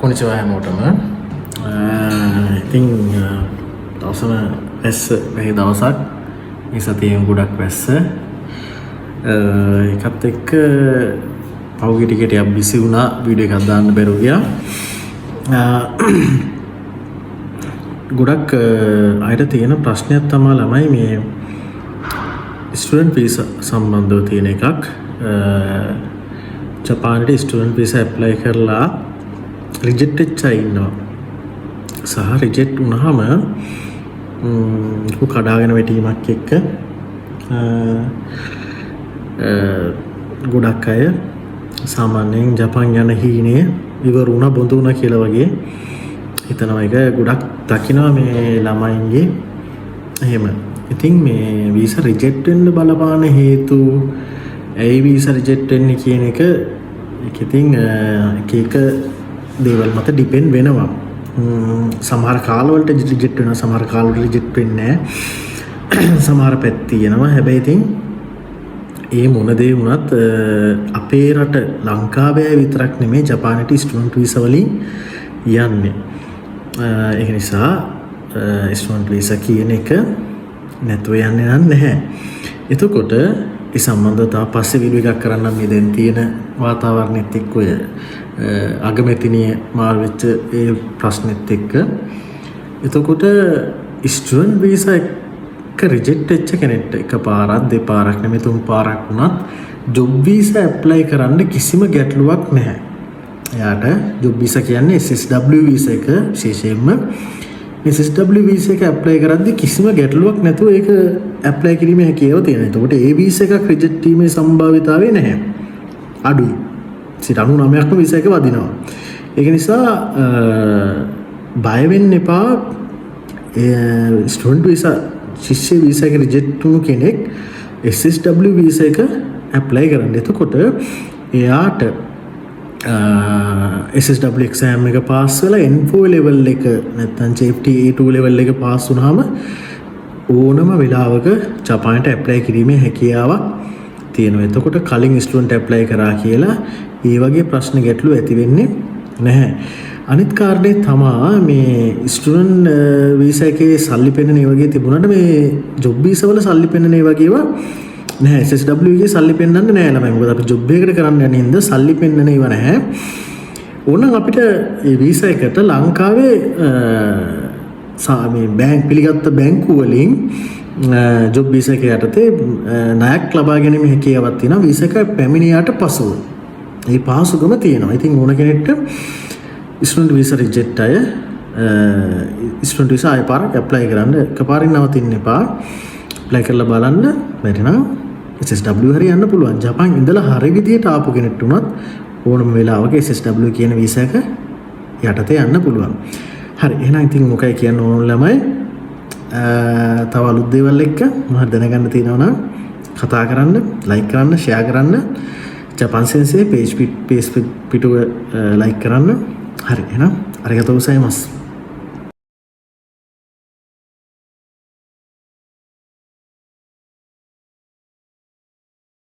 කොනිචවා හැමෝටම ඉතින් දවසම වැස්ස මේ දවසක් මේ සතියෙන් ගොඩක් වැස්ස එකත් එක්ක පහුගිය ටිකටයක් බිසි වුණා වීඩියෝ එකක් දාන්න බැරුව ගියා ගොඩක් අයට තියෙන ප්‍රශ්නයක් තමයි ළමයි මේ ස්ටුඩන්ට් වීසා සම්බන්ධව තියෙන එකක් ජපානයේ ස්ටුඩන්ට් වීසා ඇප්ලයි කරලා රිජෙක්ට් වෙච්ච අය ඉන්නවා සහ රිජෙක්ට් වුණාම කඩාගෙන වැටීමක් එක්ක ගොඩක් අය සාමාන්‍යයෙන් ජපාන් යන හීනේ ඉවර වුණා බොඳ වුණා කියලා වගේ හිතනවා. ඒක ගොඩක් දකිනවා මේ ළමයින්ගේ එහෙම. ඉතින් මේ වීසා රිජෙක්ට් වෙන්න බලපාන හේතු ඇයි වීසා රිජෙක්ට් වෙන්නේ කියන එක ඉතින් එක දේවල් මත ඩිපෙන්ඩ් වෙනවා. සමහර කාලවලට රිජෙක්ට් වෙනවා, සමහර කාලවල රිජෙක්ට් වෙන්නේ නැහැ. සමහර පැති තියෙනවා. හැබැයි ඉතින් ඒ මොන දේ වුණත් අපේ රට ලංකාවේ විතරක් නෙමෙයි ජපානයේ ස්ටුඩන්ට් වීසා වලින් යන්නේ. ඒක නිසා ස්ටුඩන්ට් වීසා කියන එක නැතුව යන්නේ නැහැ. එතකොට ඒ සම්බන්ධතාව පස්සේ වීඩියෝ එකක් කරන්න මේ දැන් තියෙන වාතාවරණෙත් එක්ක ඔය අගමැතිනිය මාරු වෙච්ච ඒ ප්‍රශ්නෙත් එක්ක එතකොට ස්ටුඩන්ට් වීසා එක රිජෙක්ට් වෙච්ච කෙනෙක්ට එකපාරක් දෙපාරක් නෙමෙයි තුන් පාරක් වුණත් ජොබ් වීසා ඇප්ලයි කරන්න කිසිම ගැටලුවක් නැහැ. එයාට ජොබ් වීසා කියන්නේ SSW වීසා එක විශේෂයෙන්ම SSW වීසා එක ඇප්ලයි කරද්දී කිසිම ගැටලුවක් නැතුව ඒක ඇප්ලයි කිරීමේ හැකියාව තියෙනවා. එතකොට ඒ වීසා එකක් රිජෙක්ට් වීමේ සම්භාවිතාවය නැහැ. අඩුයි. 99%ක්ම වීසා එක වදිනවා. ඒක නිසා බය වෙන්න එපා. ස්ටුඩන්ට් වීසා ශිෂ්‍ය වීසා එක රිජෙක්ට් වුණු කෙනෙක් SSW වීසා එක ඇප්ලයි කරන්න. එතකොට එයාට SSW එක්සෑම් එක පාස් වෙලා N4 ලෙවල් එක නැත්නම් JFT A2 ලෙවල් එක පාස් වුණාම ඕනම වෙලාවක ජපානයට ඇප්ලයි කිරීමේ හැකියාවක් තියෙනවා. එතකොට කලින් ස්ටුඩන්ට් ඇප්ලයි කරා කියලා ඒ වගේ ප්‍රශ්න ගැටලු ඇති වෙන්නේ නැහැ. අනිත් කාරණේ තමයි මේ ස්ටුඩන්ට් වීසා එකේ සල්ලි පෙන්නන ඒ වගේ තිබුණාට මේ ජොබ් වීසා වල සල්ලි පෙන්නන ඒ වගේව නැහැ. SSW එකේ සල්ලි පෙන්නන්නේ නැහැ ළමයි. මොකද අපි ජොබ් එකකට කරන්න යන හින්දා සල්ලි පෙන්නන ඒවා නැහැ. ඕනනම් අපිට මේ වීසා එකට ලංකාවේ මේ බැංක් පිළිගත්ත බැංකු වලින් ජොබ් වීසා එක යටතේ ණයක් ලබා ගැනීම හැකියාවක් තියෙනවා වීසා එක පැමිණියාට පසුව. මේ පහසුකම තියෙනවා. ඉතින් ඕන කෙනෙක්ට ස්ටුඩන්ට් වීසා රිජෙක්ට් අය ස්ටුඩන්ට් වීසා ආයෙ පාරක් ඇප්ලයි කරන්න එකපාරින් නවතින්න එපා. ඇප්ලයි කරලා බලන්න බැරි නම් SSW හරි යන්න පුළුවන්. ජපාන් ඉඳලා හරි විදියට ආපු කෙනෙක්ට උනත් ඕනම වෙලාවක SSW කියන වීසා එක යටතේ යන්න පුළුවන්. හරි එහෙනම් ඉතින් මොකයි කියන්න ඕන ළමයි තව අලුත් දේවල් එක්ක මොනවද දැනගන්න තියෙනවා නම් කතා කරන්න, ලයික් කරන්න, ෂෙයා කරන්න. ජපාන් සෙන්සේ පේජ් පිටුව ලයික් කරන්න. හරි එහෙනම් අරිගතෝ ගොසයිමස්.